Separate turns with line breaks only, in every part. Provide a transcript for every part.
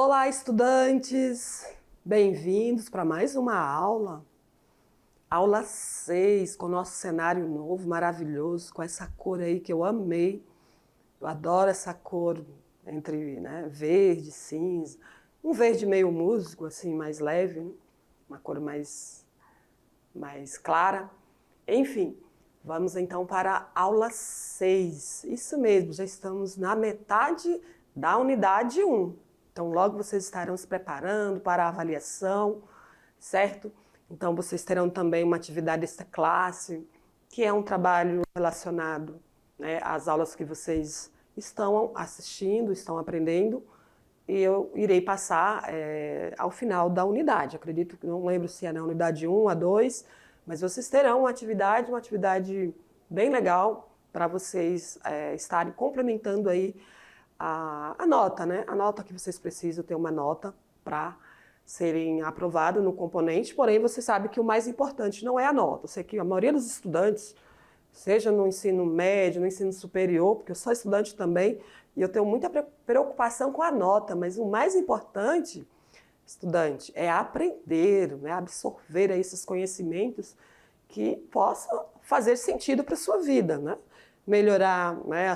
Olá, estudantes! Bem-vindos para mais uma aula. Aula 6, com o nosso cenário novo, maravilhoso, com essa cor aí que eu amei. Eu adoro essa cor entre verde, cinza, um verde meio musgo, assim, mais leve, né? Uma cor mais clara. Enfim, vamos então para a aula 6. Isso mesmo, já estamos na metade da unidade 1. Então, logo vocês estarão se preparando para a avaliação, certo? Então, vocês terão também uma atividade desta classe, que é um trabalho relacionado, né, às aulas que vocês estão assistindo, estão aprendendo, e eu irei passar ao final da unidade. Acredito que não lembro se é na unidade 1, a 2, mas vocês terão uma atividade bem legal para vocês estarem complementando aí a nota, né? A nota que vocês precisam ter uma nota para serem aprovados no componente, porém você sabe que o mais importante não é a nota. Eu sei que a maioria dos estudantes, seja no ensino médio, no ensino superior, porque eu sou estudante também, e eu tenho muita preocupação com a nota, mas o mais importante, estudante, é aprender, né? Absorver aí esses conhecimentos que possam fazer sentido para a sua vida, né? Melhorar, né,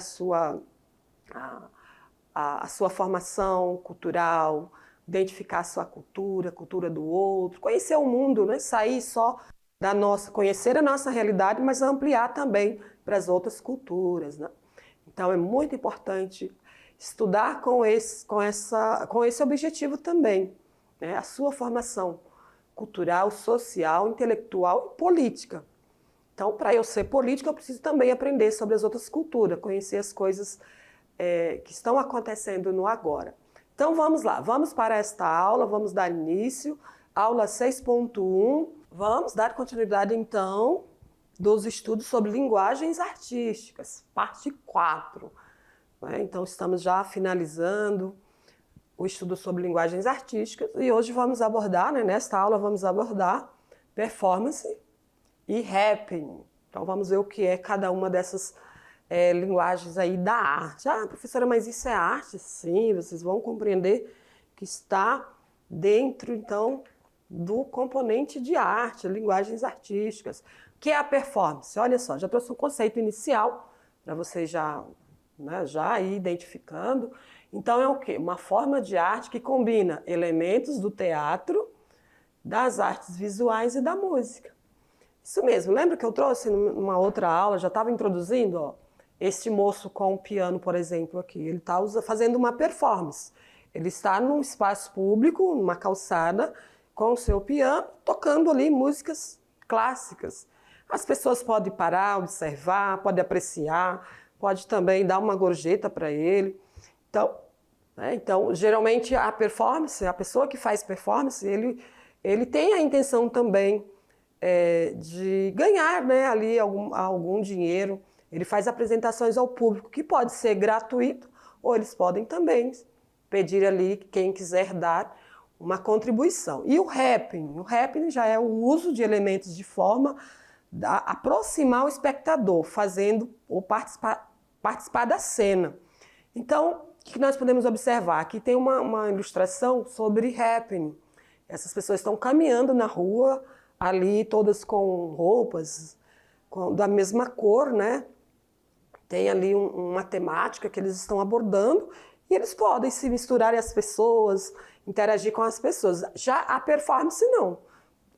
a sua formação cultural, identificar a sua cultura, a cultura do outro, conhecer o mundo, né? Sair só da nossa, conhecer a nossa realidade, mas ampliar também para as outras culturas, né? Então é muito importante estudar com esse objetivo também, né? A sua formação cultural, social, intelectual e política. Então, para eu ser política, eu preciso também aprender sobre as outras culturas, conhecer as coisas que estão acontecendo no agora. Então vamos lá, vamos para esta aula, vamos dar início, aula 6.1, vamos dar continuidade então dos estudos sobre linguagens artísticas, parte 4. Né? Então estamos já finalizando o estudo sobre linguagens artísticas e hoje vamos abordar, né, nesta aula vamos abordar performance e happening. Então vamos ver o que é cada uma dessas linguagens aí da arte. Ah, professora, mas isso é arte? Sim, vocês vão compreender que está dentro, então, do componente de arte, linguagens artísticas. O que é a performance? Olha só, já trouxe um conceito inicial para vocês já ir identificando. Então, é o quê? Uma forma de arte que combina elementos do teatro, das artes visuais e da música. Isso mesmo, lembra que eu trouxe numa outra aula, já estava introduzindo, ó, este moço com o piano, por exemplo, aqui, ele está fazendo uma performance. Ele está num espaço público, numa calçada, com o seu piano, tocando ali músicas clássicas. As pessoas podem parar, observar, podem apreciar, pode também dar uma gorjeta para ele. Então, geralmente a performance, a pessoa que faz performance, ele tem a intenção também de ganhar, né, ali algum dinheiro. Ele faz apresentações ao público, que pode ser gratuito, ou eles podem também pedir ali, quem quiser dar, uma contribuição. E o happening já é o uso de elementos de forma a aproximar o espectador, fazendo ou participar da cena. Então, o que nós podemos observar? Aqui tem uma ilustração sobre happening. Essas pessoas estão caminhando na rua, ali todas com roupas da mesma cor, né? Tem ali uma temática que eles estão abordando e eles podem se misturar às pessoas, interagir com as pessoas. Já a performance não.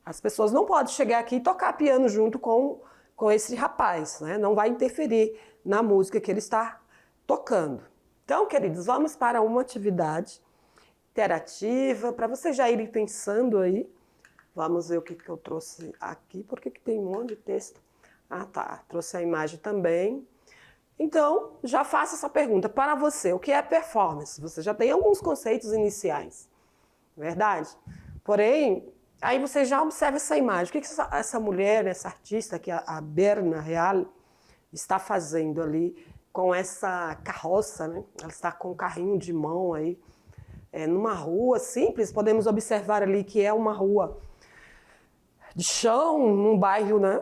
As pessoas não podem chegar aqui e tocar piano junto com esse rapaz, né? Não vai interferir na música que ele está tocando. Então, queridos, vamos para uma atividade interativa, para vocês já irem pensando aí. Vamos ver o que eu trouxe aqui, porque tem um monte de texto. Ah, tá, trouxe a imagem também. Então, já faça essa pergunta. Para você, o que é performance? Você já tem alguns conceitos iniciais, verdade? Porém, aí você já observa essa imagem. O que essa mulher, essa artista, que a Berna Real, está fazendo ali com essa carroça, né? Ela está com um carrinho de mão aí, numa rua simples. Podemos observar ali que é uma rua de chão, num bairro, né,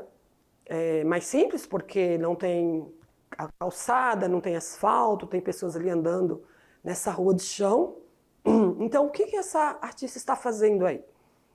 mais simples, porque não tem a calçada, não tem asfalto, tem pessoas ali andando nessa rua de chão, Então, o que essa artista está fazendo aí,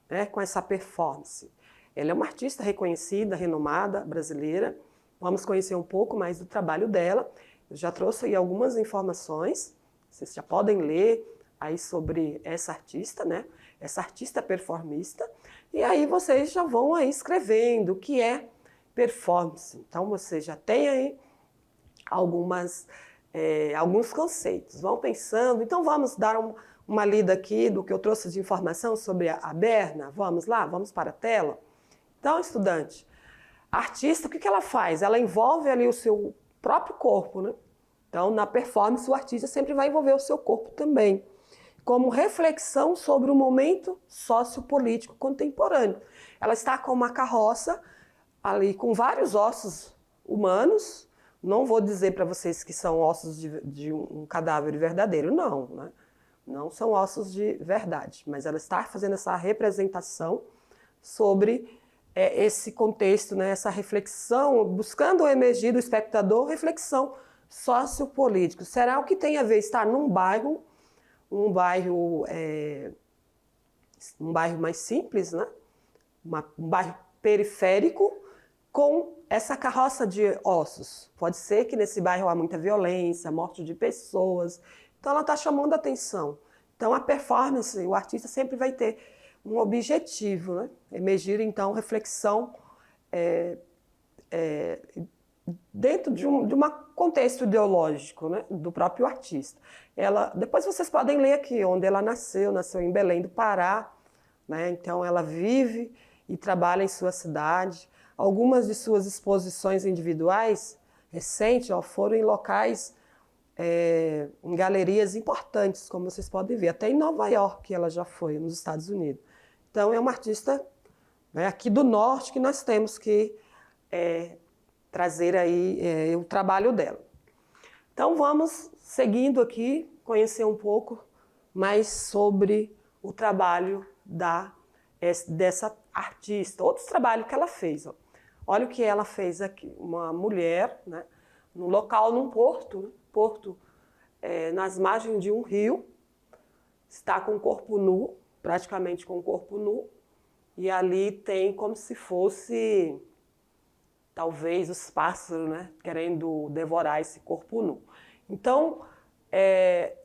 né, com essa performance? Ela é uma artista reconhecida, renomada, brasileira. Vamos conhecer um pouco mais do trabalho dela. Eu já trouxe aí algumas informações, vocês já podem ler aí sobre essa artista, né? Essa artista performista. E aí vocês já vão aí escrevendo o que é performance. Então, você já tem aí alguns conceitos. Vão pensando. Então, vamos dar uma lida aqui do que eu trouxe de informação sobre a Berna. Vamos lá? Vamos para a tela? Então, estudante, a artista, o que ela faz? Ela envolve ali o seu próprio corpo, né? Então, na performance, o artista sempre vai envolver o seu corpo também, como reflexão sobre o momento sociopolítico contemporâneo. Ela está com uma carroça ali com vários ossos humanos. Não vou dizer para vocês que são ossos de um cadáver verdadeiro, não, né? Não são ossos de verdade, mas ela está fazendo essa representação sobre esse contexto, né, essa reflexão, buscando emergir do espectador, reflexão sociopolítica. Será o que tem a ver estar num bairro, um bairro mais simples, né? Um bairro periférico, com essa carroça de ossos? Pode ser que nesse bairro há muita violência, morte de pessoas. Então ela está chamando a atenção. Então a performance, o artista sempre vai ter um objetivo, né? Emergir, então, reflexão dentro de um contexto ideológico, né? Do próprio artista. Depois vocês podem ler aqui onde ela nasceu em Belém do Pará, né? Então ela vive e trabalha em sua cidade. Algumas de suas exposições individuais recentes foram em locais, em galerias importantes, como vocês podem ver. Até em Nova York ela já foi, nos Estados Unidos. Então, é uma artista, né, aqui do norte que nós temos que trazer aí o trabalho dela. Então, vamos seguindo aqui, conhecer um pouco mais sobre o trabalho dessa artista, outros trabalhos que ela fez. Ó. Olha o que ela fez aqui, uma mulher, né, num local, num porto, nas margens de um rio, está com o corpo nu, praticamente com o corpo nu, e ali tem como se fosse, talvez, os pássaros, né, querendo devorar esse corpo nu. Então,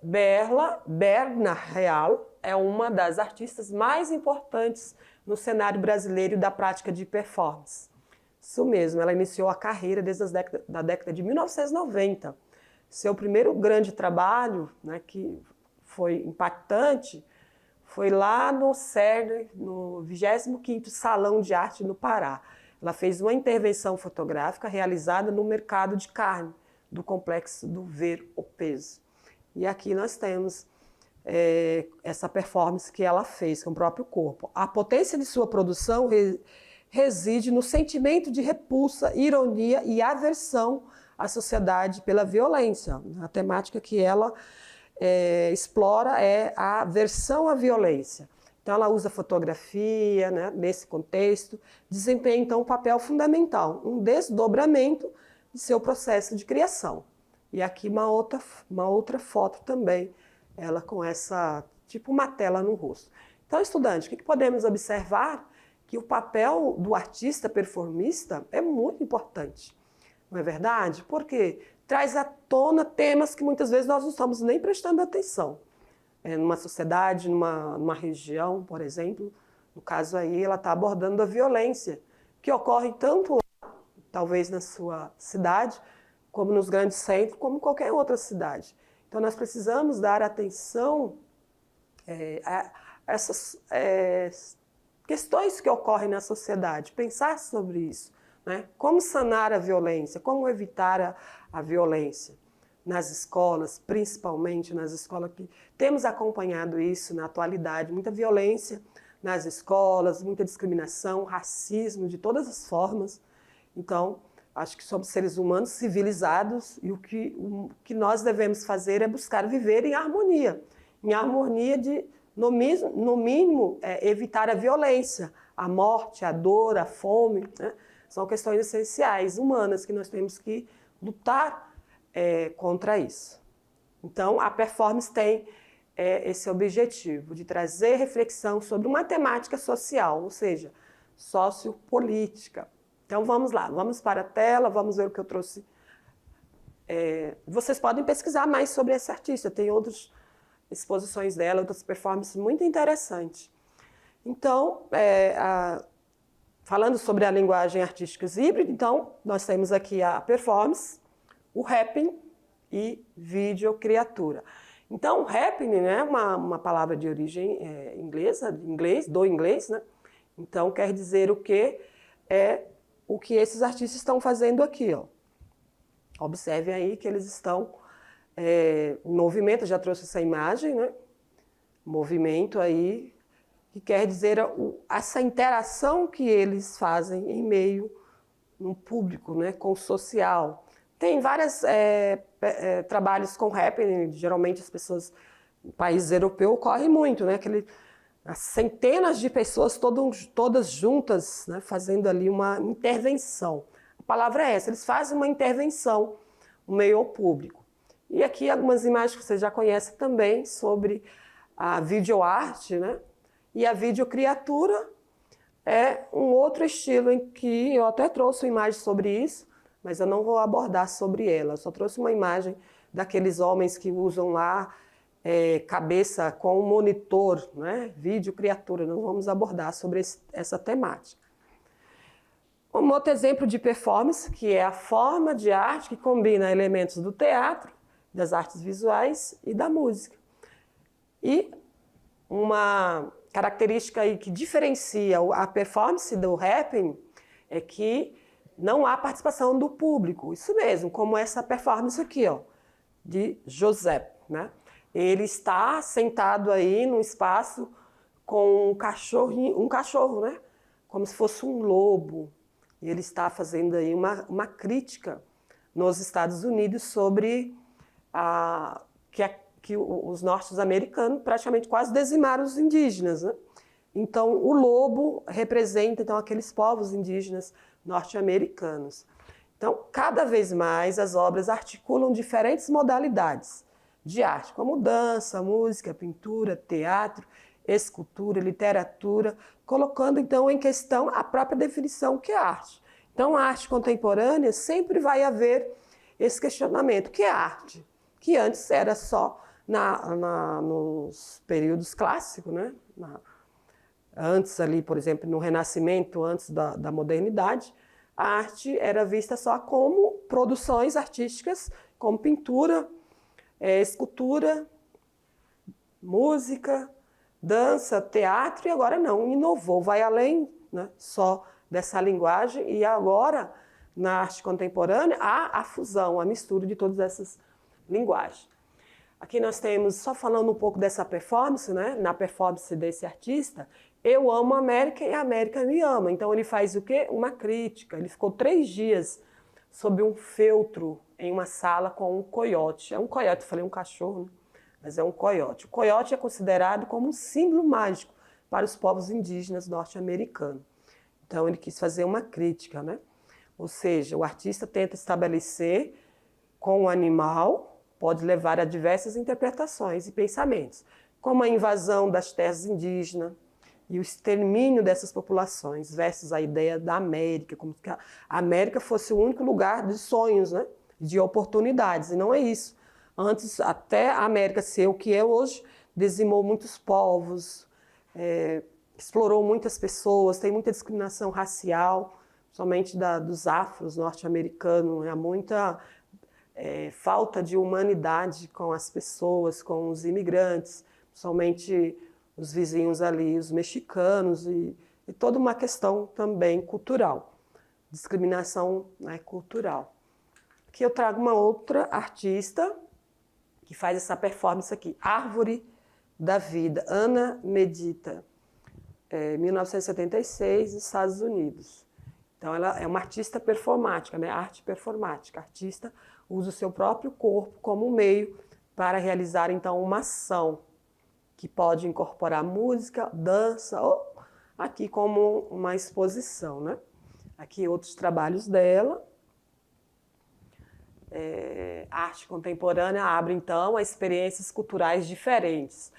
Berna Real é uma das artistas mais importantes no cenário brasileiro da prática de performance. Isso mesmo, ela iniciou a carreira desde a década de 1990. Seu primeiro grande trabalho, né, que foi impactante, foi lá no CERN, no 25º Salão de Arte no Pará. Ela fez uma intervenção fotográfica realizada no mercado de carne do complexo do Ver o Peso. E aqui nós temos essa performance que ela fez com o próprio corpo. A potência de sua produção reside no sentimento de repulsa, ironia e aversão à sociedade pela violência. A temática que ela explora é a aversão à violência. Então, ela usa fotografia, né, nesse contexto, desempenha, então, um papel fundamental, um desdobramento de seu processo de criação. E aqui uma outra foto também, ela com essa, tipo uma tela no rosto. Então, estudante, o que podemos observar? Que o papel do artista performista é muito importante, não é verdade? Porque traz à tona temas que muitas vezes nós não estamos nem prestando atenção. Numa sociedade, numa região, por exemplo, no caso aí, ela está abordando a violência, que ocorre tanto lá, talvez na sua cidade, como nos grandes centros, como em qualquer outra cidade. Então, nós precisamos dar atenção a essas questões que ocorrem na sociedade, pensar sobre isso, né? Como sanar a violência, como evitar a violência nas escolas, principalmente nas escolas que temos acompanhado isso na atualidade, muita violência nas escolas, muita discriminação, racismo de todas as formas. Então, acho que somos seres humanos civilizados e o que nós devemos fazer é buscar viver em harmonia de, no mínimo, evitar a violência, a morte, a dor, a fome, né? São questões essenciais, humanas, que nós temos que lutar contra isso. Então, a performance tem é esse objetivo, de trazer reflexão sobre uma temática social, ou seja, sociopolítica. Então vamos lá, vamos para a tela, vamos ver o que eu trouxe. Vocês podem pesquisar mais sobre esse artista, tem outras exposições dela, outras performances muito interessantes. Então, falando sobre a linguagem artística híbrida, então, nós temos aqui a performance, o rapping e videocriatura. Então, happening é uma palavra de origem inglesa, do inglês, né? Então, quer dizer o que é o que esses artistas estão fazendo aqui, ó. Observe aí que eles estão em movimento, já trouxe essa imagem, né? Movimento aí, que quer dizer essa interação que eles fazem em meio no público, né? Com o social. Tem vários trabalhos com happening, geralmente as pessoas, no país europeu, ocorre muito, né? As centenas de pessoas todas juntas, né? Fazendo ali uma intervenção. A palavra é essa, eles fazem uma intervenção no meio ao público. E aqui algumas imagens que vocês já conhecem também sobre a videoarte, né? E a videocriatura é um outro estilo em que eu até trouxe uma imagem sobre isso, mas eu não vou abordar sobre ela. Eu só trouxe uma imagem daqueles homens que usam lá cabeça com um monitor, né? Videocriatura. Não vamos abordar sobre essa temática. Um outro exemplo de performance, que é a forma de arte que combina elementos do teatro, das artes visuais e da música. E uma característica aí que diferencia a performance do rapping é que não há participação do público. Isso mesmo, como essa performance aqui, ó, de José, né? Ele está sentado aí num espaço com um cachorro, né? Como se fosse um lobo. E ele está fazendo aí uma crítica nos Estados Unidos sobre que os norte-americanos praticamente quase dizimaram os indígenas, né? Então, o lobo representa então, aqueles povos indígenas norte-americanos. Então, cada vez mais as obras articulam diferentes modalidades de arte, como dança, música, pintura, teatro, escultura, literatura, colocando então em questão a própria definição que é arte. Então, a arte contemporânea sempre vai haver esse questionamento, que é arte? Que antes era só nos períodos clássicos, né? Antes ali, por exemplo, no Renascimento, antes da modernidade, a arte era vista só como produções artísticas, como pintura, escultura, música, dança, teatro, e agora não, inovou, vai além, né, só dessa linguagem, e agora, na arte contemporânea, há a fusão, a mistura de todas essas linguagens. Aqui nós temos, só falando um pouco dessa performance, né? Na performance desse artista, eu amo a América e a América me ama. Então ele faz o quê? Uma crítica. Ele ficou 3 dias sob um feltro em uma sala com um coiote. É um coiote, eu falei um cachorro, né? Mas é um coiote. O coiote é considerado como um símbolo mágico para os povos indígenas norte-americanos. Então ele quis fazer uma crítica, né? Ou seja, o artista tenta estabelecer com o animal, pode levar a diversas interpretações e pensamentos, como a invasão das terras indígenas e o extermínio dessas populações, versus a ideia da América, como se a América fosse o único lugar de sonhos, né? De oportunidades, e não é isso. Antes, até a América ser o que é hoje, dizimou muitos povos, explorou muitas pessoas, tem muita discriminação racial, somente dos afros norte-americanos, há muita falta de humanidade com as pessoas, com os imigrantes, somente os vizinhos ali, os mexicanos, e toda uma questão também cultural, discriminação, né, cultural. Aqui eu trago uma outra artista que faz essa performance aqui, Árvore da Vida, Ana Medita, 1976, Estados Unidos. Então ela é uma artista performática, né? Arte performática. A artista usa o seu próprio corpo como meio para realizar então uma ação que pode incorporar música, dança ou aqui como uma exposição, né? Aqui outros trabalhos dela. arte contemporânea abre, então, a experiências culturais diferentes,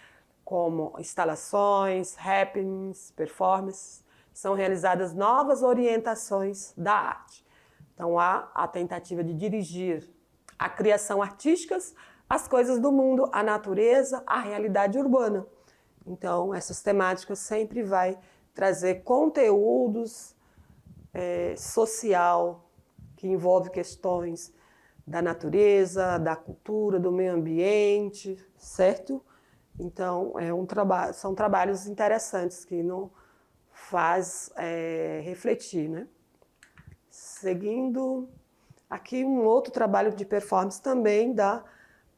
como instalações, happenings, performances. São realizadas novas orientações da arte. Então, há a tentativa de dirigir a criação artística, as coisas do mundo, a natureza, a realidade urbana. Então, essas temáticas sempre vai trazer conteúdos social, que envolve questões da natureza, da cultura, do meio ambiente, certo? Então, são trabalhos interessantes que nos faz refletir, né? Seguindo, aqui um outro trabalho de performance também da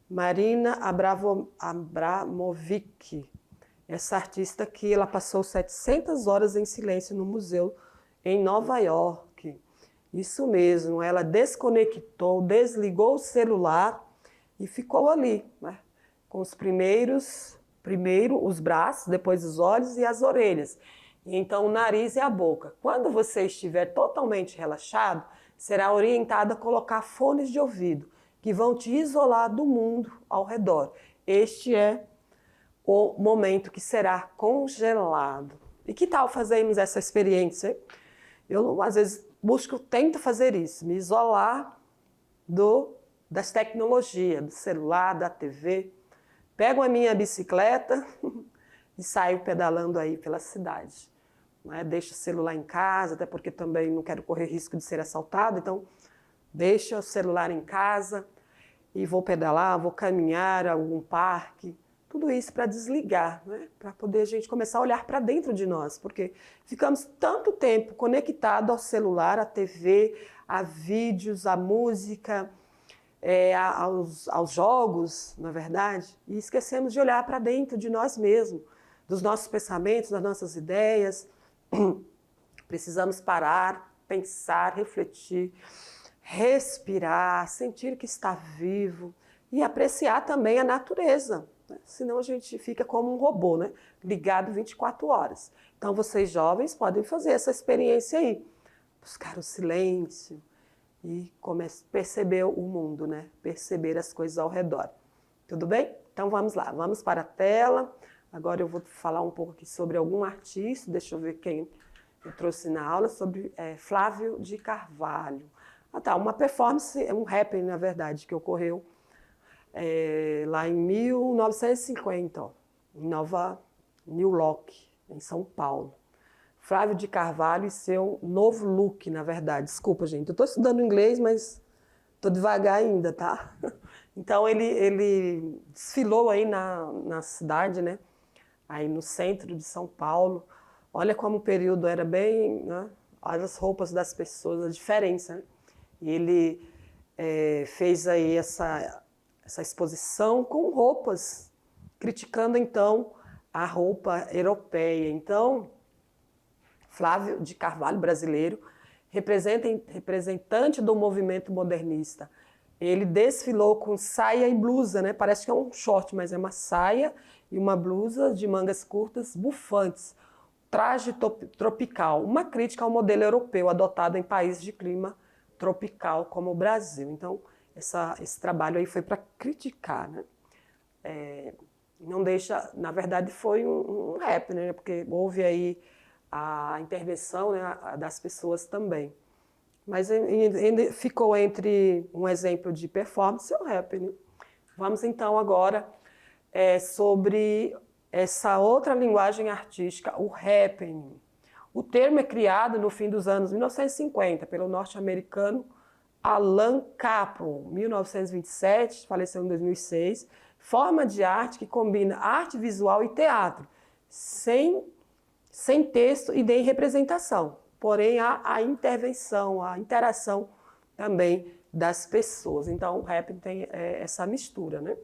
Marina Abramovic. Essa artista que ela passou 700 horas em silêncio no museu em Nova York. Isso mesmo, ela desconectou, desligou o celular e ficou ali, né? Com primeiro os braços, depois os olhos e as orelhas. E então o nariz e a boca. Quando você estiver totalmente relaxado, será orientada a colocar fones de ouvido, que vão te isolar do mundo ao redor. Este é o momento que será congelado. E que tal fazermos essa experiência? Eu, às vezes, tento fazer isso, me isolar das tecnologias, do celular, da TV. Pego a minha bicicleta e saio pedalando aí pela cidade. Deixo o celular em casa, até porque também não quero correr risco de ser assaltado, então deixo o celular em casa e vou pedalar, vou caminhar a algum parque. Tudo isso para desligar, né? Para poder a gente começar a olhar para dentro de nós, porque ficamos tanto tempo conectados ao celular, à TV, a vídeos, à música, aos jogos, na verdade, e esquecemos de olhar para dentro de nós mesmos, dos nossos pensamentos, das nossas ideias. Precisamos parar, pensar, refletir, respirar, sentir que está vivo e apreciar também a natureza. Senão a gente fica como um robô, né? Ligado 24 horas. Então vocês jovens podem fazer essa experiência aí. Buscar o silêncio e perceber o mundo, né? Perceber as coisas ao redor. Tudo bem? Então vamos lá, vamos para a tela. Agora eu vou falar um pouco aqui sobre algum artista. Deixa eu ver quem eu trouxe na aula, sobre Flávio de Carvalho. Uma performance, um happening, na verdade, que ocorreu lá em 1950, em New York, em São Paulo. Flávio de Carvalho e seu novo look, na verdade. Desculpa, gente, eu estou estudando inglês, mas estou devagar ainda, tá? Então, ele desfilou aí na cidade, né? Aí no centro de São Paulo. Olha como o período era bem, né? Olha as roupas das pessoas, a diferença, né? E ele fez aí essa exposição com roupas, criticando então a roupa europeia. Então, Flávio de Carvalho, brasileiro, representante do movimento modernista. Ele desfilou com saia e blusa, né? Parece que é um short, mas é uma saia e uma blusa de mangas curtas bufantes. Traje tropical, uma crítica ao modelo europeu adotado em países de clima tropical como o Brasil. Então, esse trabalho aí foi para criticar, né? Não deixa, na verdade, foi um rap, né? Porque houve aí a intervenção, né, das pessoas também. Mas ainda ficou entre um exemplo de performance e o rap, né? Vamos então agora sobre essa outra linguagem artística, o happening. O termo é criado no fim dos anos 1950 pelo norte-americano Alan Capron, 1927, faleceu em 2006, forma de arte que combina arte visual e teatro, sem texto e nem representação. Porém, há a intervenção, a interação também das pessoas. Então, o rap tem essa mistura, né?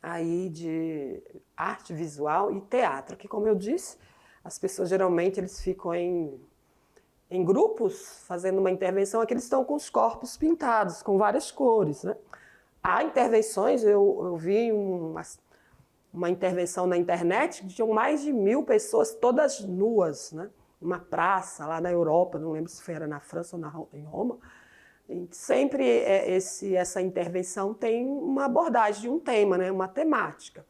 Aí de arte visual e teatro, que, como eu disse, as pessoas geralmente eles ficam em grupos fazendo uma intervenção, aqueles estão com os corpos pintados, com várias cores, né? Há intervenções, eu vi uma intervenção na internet que tinham mais de 1000 pessoas, todas nuas, né? Uma praça lá na Europa, não lembro se era na França ou em Roma, E sempre essa intervenção tem uma abordagem de um tema, né? Uma temática.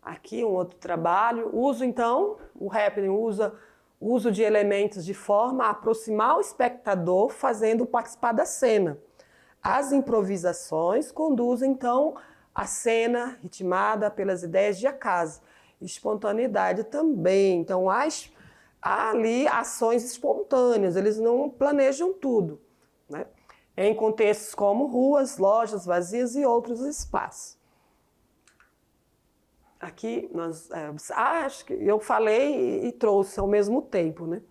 Aqui um outro trabalho, o happening usa o uso de elementos de forma a aproximar o espectador, fazendo participar da cena. As improvisações conduzem, então, a cena ritmada pelas ideias de acaso. Espontaneidade também. Então, há ali ações espontâneas, eles não planejam tudo, né? Em contextos como ruas, lojas vazias e outros espaços. Aqui, acho que eu falei e trouxe ao mesmo tempo, né?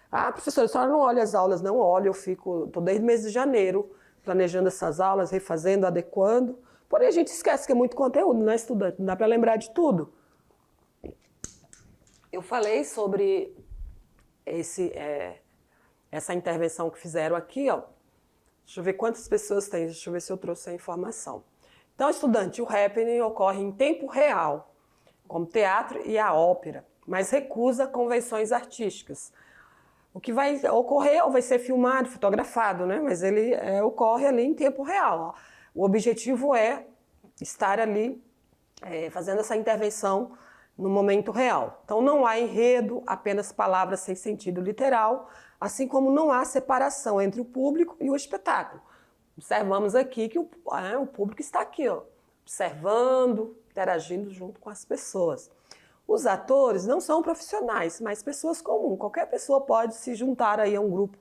Ah, professora, a senhora não olha as aulas? Não olho, estou desde o mês de janeiro planejando essas aulas, refazendo, adequando. Porém, a gente esquece que é muito conteúdo, né, estudante? Não dá para lembrar de tudo. Eu falei sobre essa intervenção que fizeram aqui, ó. Deixa eu ver quantas pessoas tem, deixa eu ver se eu trouxe a informação. Então, estudante, o happening ocorre em tempo real, como teatro e a ópera, mas recusa convenções artísticas. O que vai ocorrer ou vai ser filmado, fotografado, né? Mas ele ocorre ali em tempo real. Ó. O objetivo é estar ali fazendo essa intervenção no momento real. Então, não há enredo, apenas palavras sem sentido literal, assim como não há separação entre o público e o espetáculo. Observamos aqui que o público está aqui, ó, observando, interagindo junto com as pessoas. Os atores não são profissionais, mas pessoas comuns. Qualquer pessoa pode se juntar aí a um grupo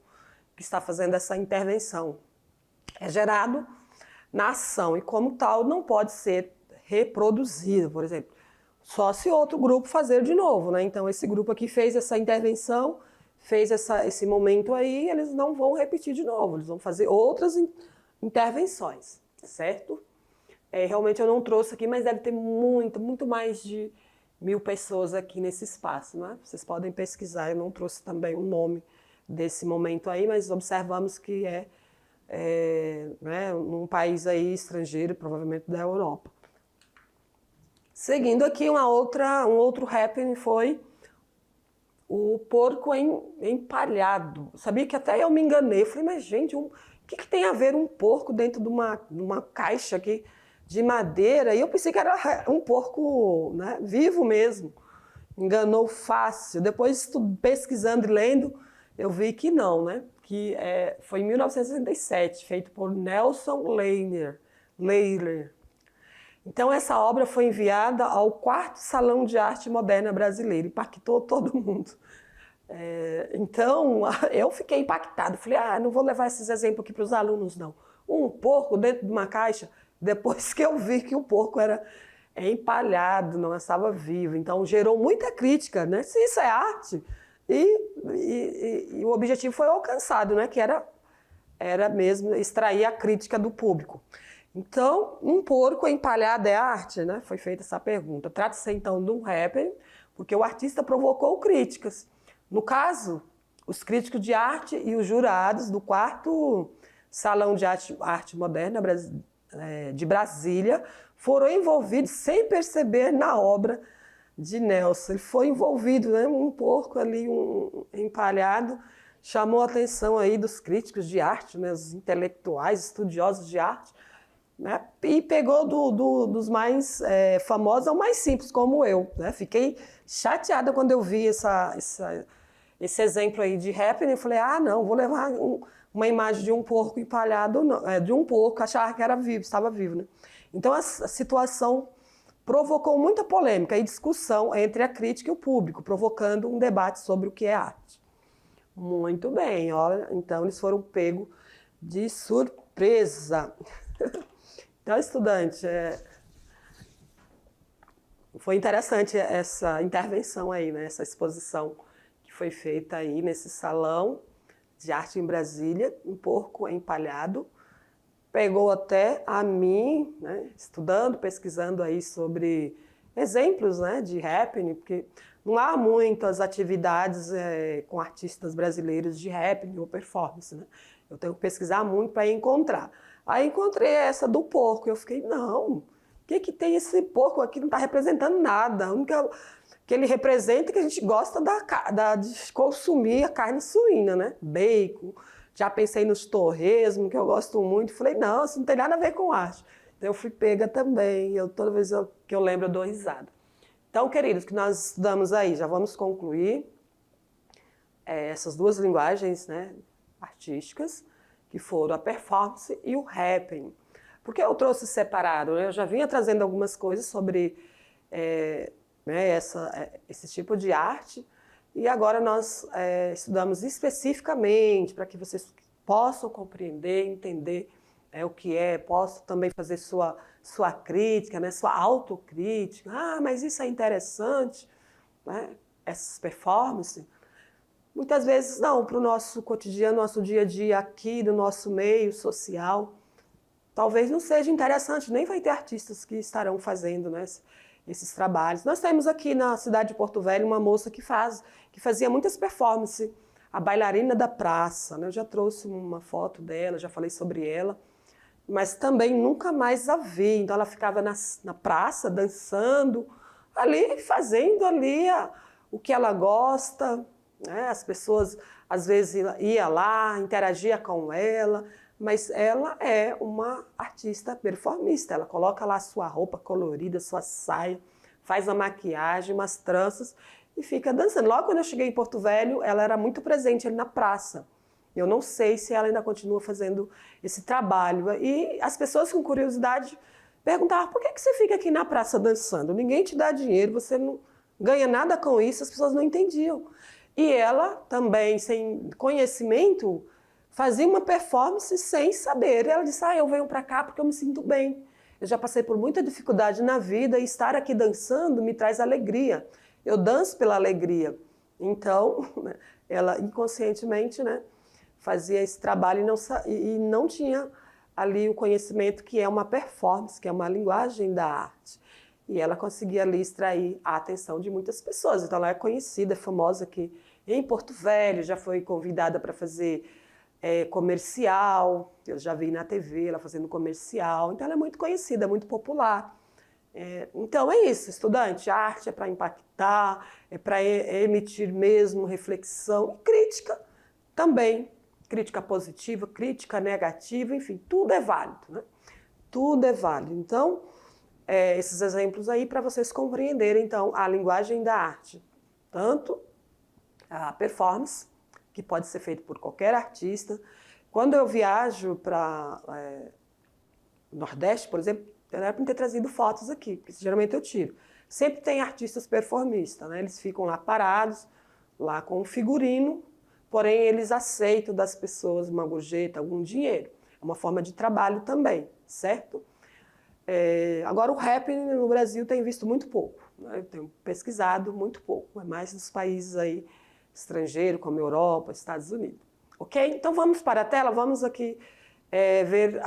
que está fazendo essa intervenção. É gerado na ação e, como tal, não pode ser reproduzido, por exemplo. Só se outro grupo fazer de novo, né? Então, esse grupo aqui fez essa intervenção, fez esse momento aí, eles não vão repetir de novo, eles vão fazer outras intervenções, certo? Realmente eu não trouxe aqui, mas deve ter muito mais de 1000 pessoas aqui nesse espaço, né? Vocês podem pesquisar, eu não trouxe também o nome desse momento aí, mas observamos que né, num país aí estrangeiro, provavelmente da Europa. Seguindo aqui, um outro happening foi o porco empalhado. Sabia que até eu me enganei. Eu falei, mas gente, o que tem a ver um porco dentro de uma caixa aqui de madeira? E eu pensei que era um porco, né, vivo mesmo. Enganou fácil. Depois, pesquisando e lendo, eu vi que não, né? Que foi em 1967, feito por Nelson Layler. Então, essa obra foi enviada ao 4º Salão de Arte Moderna Brasileiro, impactou todo mundo. Então, eu fiquei impactada, falei, não vou levar esses exemplos aqui para os alunos, não. Um porco dentro de uma caixa, depois que eu vi que o porco era empalhado, não estava vivo. Então, gerou muita crítica, né? Se isso é arte, e o objetivo foi alcançado, né? Que era mesmo extrair a crítica do público. Então, um porco empalhado é arte, né? Foi feita essa pergunta. Trata-se, então, de um happening, porque o artista provocou críticas. No caso, os críticos de arte e os jurados do 4º Salão de Arte Moderna de Brasília foram envolvidos sem perceber na obra de Nelson. Ele foi envolvido, né? Um porco ali, empalhado, chamou a atenção aí dos críticos de arte, né? Os intelectuais, estudiosos de arte, né? E pegou dos mais famosos ao mais simples, como eu, né? Fiquei chateada quando eu vi esse exemplo aí de happening. Eu falei, não, vou levar uma imagem de um porco empalhado, não, de um porco, achava que era vivo, estava vivo, né? Então a situação provocou muita polêmica e discussão entre a crítica e o público, provocando um debate sobre o que é arte. Muito bem, olha, então eles foram pegos de surpresa. Então, estudante, foi interessante essa intervenção aí, né? Essa exposição que foi feita aí nesse Salão de Arte em Brasília, um porco empalhado. Pegou até a mim, né? Estudando, pesquisando aí sobre exemplos, né, de happening, porque não há muitas atividades com artistas brasileiros de happening ou performance, né? Eu tenho que pesquisar muito para encontrar. Aí encontrei essa do porco, eu fiquei, não, o que tem esse porco aqui? Não está representando nada. A única que ele representa é que a gente gosta de consumir a carne suína, né? Bacon, Já pensei nos torresmo, que eu gosto muito. Falei, não, isso não tem nada a ver com arte. Então eu fui pega também. Toda vez que eu lembro, eu dou risada. Então, queridos, que nós estudamos aí, já vamos concluir essas duas linguagens, né, artísticas, que foram a performance e o happening. Por que eu trouxe separado? Eu já vinha trazendo algumas coisas sobre né, esse tipo de arte, e agora nós estudamos especificamente para que vocês possam compreender, entender o que possam também fazer sua crítica, né, sua autocrítica. Ah, mas isso é interessante, né, essas performances. Muitas vezes não, para o nosso cotidiano, nosso dia a dia aqui, do nosso meio social, talvez não seja interessante, nem vai ter artistas que estarão fazendo, né, esses trabalhos. Nós temos aqui na cidade de Porto Velho uma moça que fazia muitas performances, a bailarina da praça, né? Eu já trouxe uma foto dela, já falei sobre ela, mas também nunca mais a vi. Então ela ficava na praça dançando, ali fazendo ali o que ela gosta, né? As pessoas às vezes iam lá, interagia com ela, mas ela é uma artista performista. Ela coloca lá sua roupa colorida, sua saia, faz a maquiagem, umas tranças e fica dançando. Logo quando eu cheguei em Porto Velho, ela era muito presente ali na praça. Eu não sei se ela ainda continua fazendo esse trabalho. E as pessoas com curiosidade perguntavam, por que você fica aqui na praça dançando? Ninguém te dá dinheiro, você não ganha nada com isso, as pessoas não entendiam. E ela também, sem conhecimento, fazia uma performance sem saber. Ela disse, eu venho para cá porque eu me sinto bem. Eu já passei por muita dificuldade na vida e estar aqui dançando me traz alegria. Eu danço pela alegria. Então, ela inconscientemente, né, fazia esse trabalho e não tinha ali o conhecimento que é uma performance, que é uma linguagem da arte. E ela conseguia ali extrair a atenção de muitas pessoas. Então ela é conhecida, é famosa aqui em Porto Velho, já foi convidada para fazer comercial, eu já vi na TV ela fazendo comercial, então ela é muito conhecida, muito popular. Então é isso, estudante, a arte é para impactar, é para emitir mesmo reflexão e crítica também, crítica positiva, crítica negativa, enfim, tudo é válido, né? Tudo é válido. Então, esses exemplos aí para vocês compreenderem, então, a linguagem da arte. Tanto a performance, que pode ser feito por qualquer artista. Quando eu viajo para o Nordeste, por exemplo, eu era para ter trazido fotos aqui, porque geralmente eu tiro. Sempre tem artistas performistas, né? Eles ficam lá parados, lá com um figurino, porém eles aceitam das pessoas uma gorjeta, algum dinheiro. É uma forma de trabalho também, certo? Agora, o rap no Brasil tem visto muito pouco, né? Eu tenho pesquisado muito pouco, é mais nos países aí estrangeiros, como Europa, Estados Unidos. Ok? Então, vamos para a tela, vamos aqui ver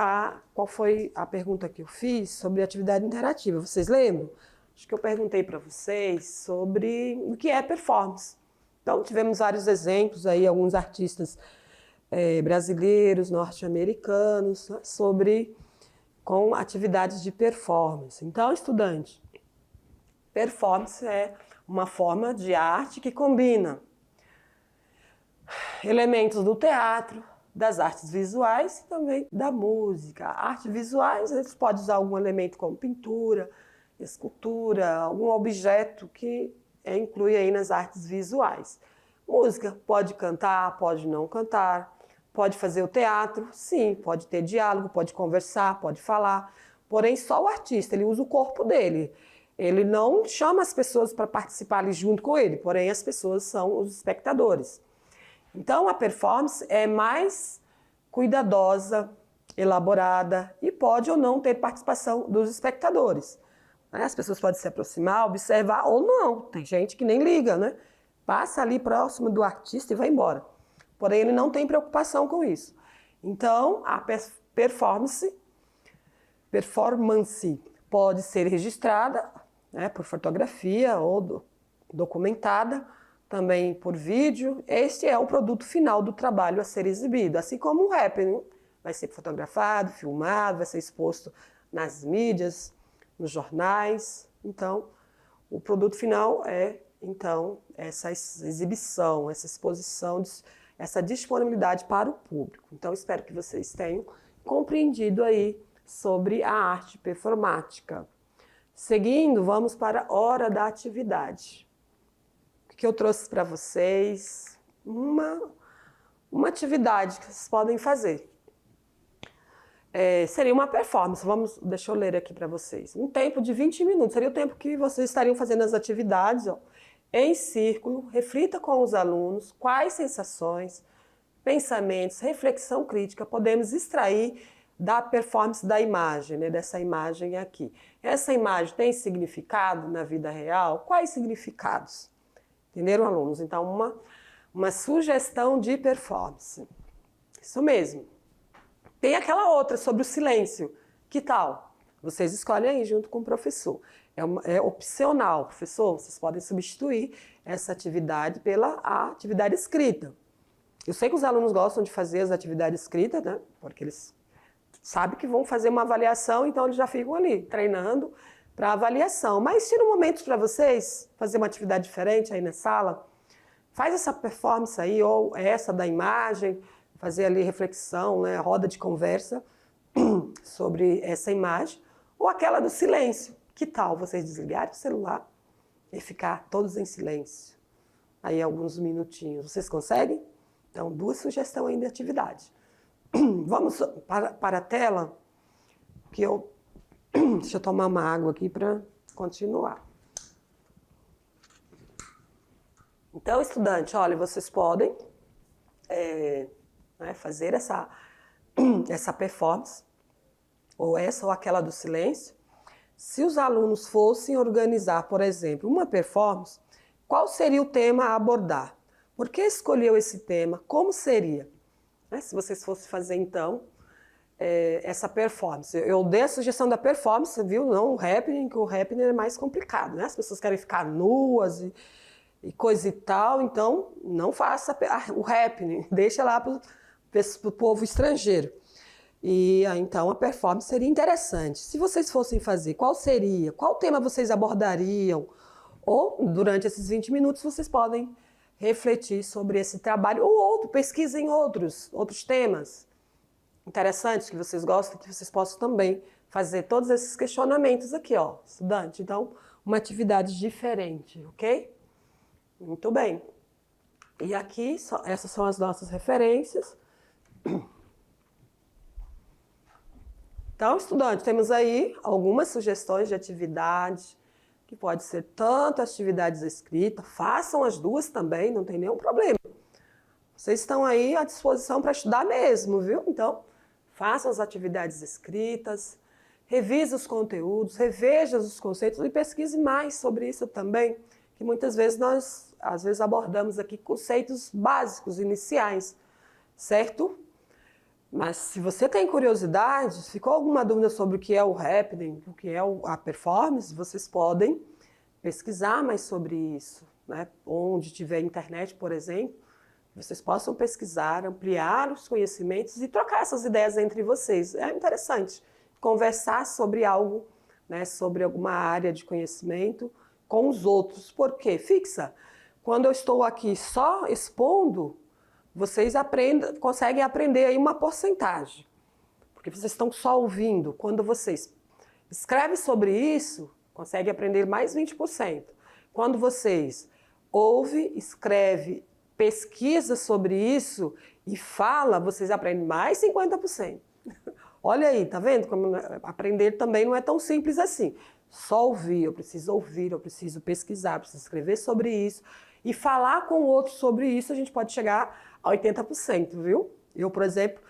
qual foi a pergunta que eu fiz sobre atividade interativa. Vocês lembram? Acho que eu perguntei para vocês sobre o que é performance. Então, tivemos vários exemplos aí, alguns artistas brasileiros, norte-americanos, né, com atividades de performance. Então, estudante, performance é uma forma de arte que combina elementos do teatro, das artes visuais e também da música. Artes visuais, eles podem usar algum elemento como pintura, escultura, algum objeto que inclui aí nas artes visuais. Música, pode cantar, pode não cantar, pode fazer o teatro, sim, pode ter diálogo, pode conversar, pode falar, porém só o artista, ele usa o corpo dele. Ele não chama as pessoas para participar ali junto com ele, porém as pessoas são os espectadores. Então a performance é mais cuidadosa, elaborada e pode ou não ter participação dos espectadores. As pessoas podem se aproximar, observar ou não. Tem gente que nem liga, né? Passa ali próximo do artista e vai embora. Porém, ele não tem preocupação com isso. Então, a performance pode ser registrada, né, por fotografia ou documentada, também por vídeo. Este é o produto final do trabalho a ser exibido, assim como o happening vai ser fotografado, filmado, vai ser exposto nas mídias, nos jornais. Então, o produto final é, então, essa exibição, essa exposição essa disponibilidade para o público. Então, espero que vocês tenham compreendido aí sobre a arte performática. Seguindo, vamos para a hora da atividade. O que eu trouxe para vocês? Uma atividade que vocês podem fazer. Seria uma performance. Deixa eu ler aqui para vocês. Um tempo de 20 minutos. Seria o tempo que vocês estariam fazendo as atividades, ó, em círculo. Reflita com os alunos quais sensações, pensamentos, reflexão crítica podemos extrair da performance da imagem, né, dessa imagem aqui. Essa imagem tem significado na vida real? Quais significados? Entenderam, alunos? Então, uma sugestão de performance. Isso mesmo. Tem aquela outra sobre o silêncio. Que tal? Vocês escolhem aí junto com o professor. É opcional, professor. Vocês podem substituir essa atividade pela atividade escrita. Eu sei que os alunos gostam de fazer as atividades escritas, né? Porque eles sabem que vão fazer uma avaliação, então eles já ficam ali treinando para avaliação. Mas tira um momento para vocês fazer uma atividade diferente aí na sala. Faz essa performance aí, ou essa da imagem, fazer ali reflexão, né, roda de conversa sobre essa imagem, ou aquela do silêncio. Que tal vocês desligarem o celular e ficar todos em silêncio? Aí alguns minutinhos. Vocês conseguem? Então, 2 sugestões aí de atividade. Vamos para a tela, que deixa eu tomar uma água aqui para continuar. Então, estudante, olha, vocês podem fazer essa performance, ou essa ou aquela do silêncio. Se os alunos fossem organizar, por exemplo, uma performance, qual seria o tema a abordar? Por que escolheu esse tema? Como seria? Se vocês fossem fazer, então, essa performance. Eu dei a sugestão da performance, viu? Não o happening, que o happening é mais complicado, né? As pessoas querem ficar nuas e coisa e tal, então não faça o happening, deixa lá para o povo estrangeiro. E então a performance seria interessante. Se vocês fossem fazer, qual seria? Qual tema vocês abordariam? Ou durante esses 20 minutos vocês podem refletir sobre esse trabalho ou pesquisem outros temas interessantes que vocês gostam, que vocês possam também fazer todos esses questionamentos aqui, ó, estudante. Então, uma atividade diferente, ok? Muito bem. E aqui, essas são as nossas referências. Então, estudante, temos aí algumas sugestões de atividade, que pode ser tanto atividades escritas, façam as 2 também, não tem nenhum problema. Vocês estão aí à disposição para estudar mesmo, viu? Então, façam as atividades escritas, revise os conteúdos, reveja os conceitos e pesquise mais sobre isso também, que muitas vezes nós, abordamos aqui conceitos básicos, iniciais, certo? Mas se você tem curiosidade, se ficou alguma dúvida sobre o que é o happening, o que é a performance, vocês podem pesquisar mais sobre isso, né? Onde tiver internet, por exemplo, vocês possam pesquisar, ampliar os conhecimentos e trocar essas ideias entre vocês. É interessante conversar sobre algo, né, sobre alguma área de conhecimento com os outros. Por quê? Fixa. Quando eu estou aqui só expondo, vocês conseguem aprender aí uma porcentagem, porque vocês estão só ouvindo. Quando vocês escrevem sobre isso, conseguem aprender mais 20%. Quando vocês ouvem, escreve, pesquisa sobre isso e fala, vocês aprendem mais 50%. Olha aí, tá vendo? Como aprender também não é tão simples assim. Só ouvir, eu preciso pesquisar, eu preciso escrever sobre isso e falar com o outro sobre isso, a gente pode chegar a 80%, viu? Eu, por exemplo,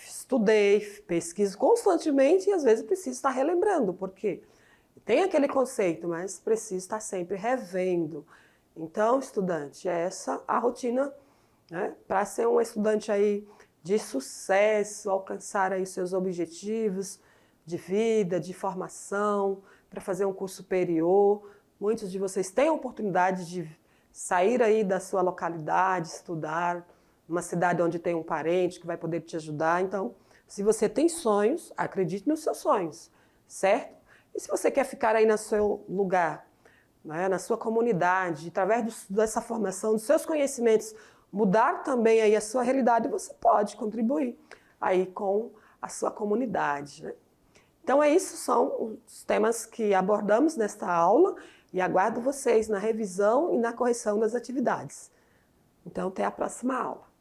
estudei, pesquiso constantemente e às vezes preciso estar relembrando, porque tem aquele conceito, mas preciso estar sempre revendo. Então, estudante, é essa a rotina, né? Para ser um estudante aí de sucesso, alcançar aí seus objetivos de vida, de formação, para fazer um curso superior. Muitos de vocês têm a oportunidade de sair aí da sua localidade, estudar numa cidade onde tem um parente que vai poder te ajudar. Então, se você tem sonhos, acredite nos seus sonhos, certo? E se você quer ficar aí no seu lugar, né, na sua comunidade, através dessa formação, dos seus conhecimentos, mudar também aí a sua realidade, você pode contribuir aí com a sua comunidade, né? Então é isso, são os temas que abordamos nesta aula e aguardo vocês na revisão e na correção das atividades. Então até a próxima aula.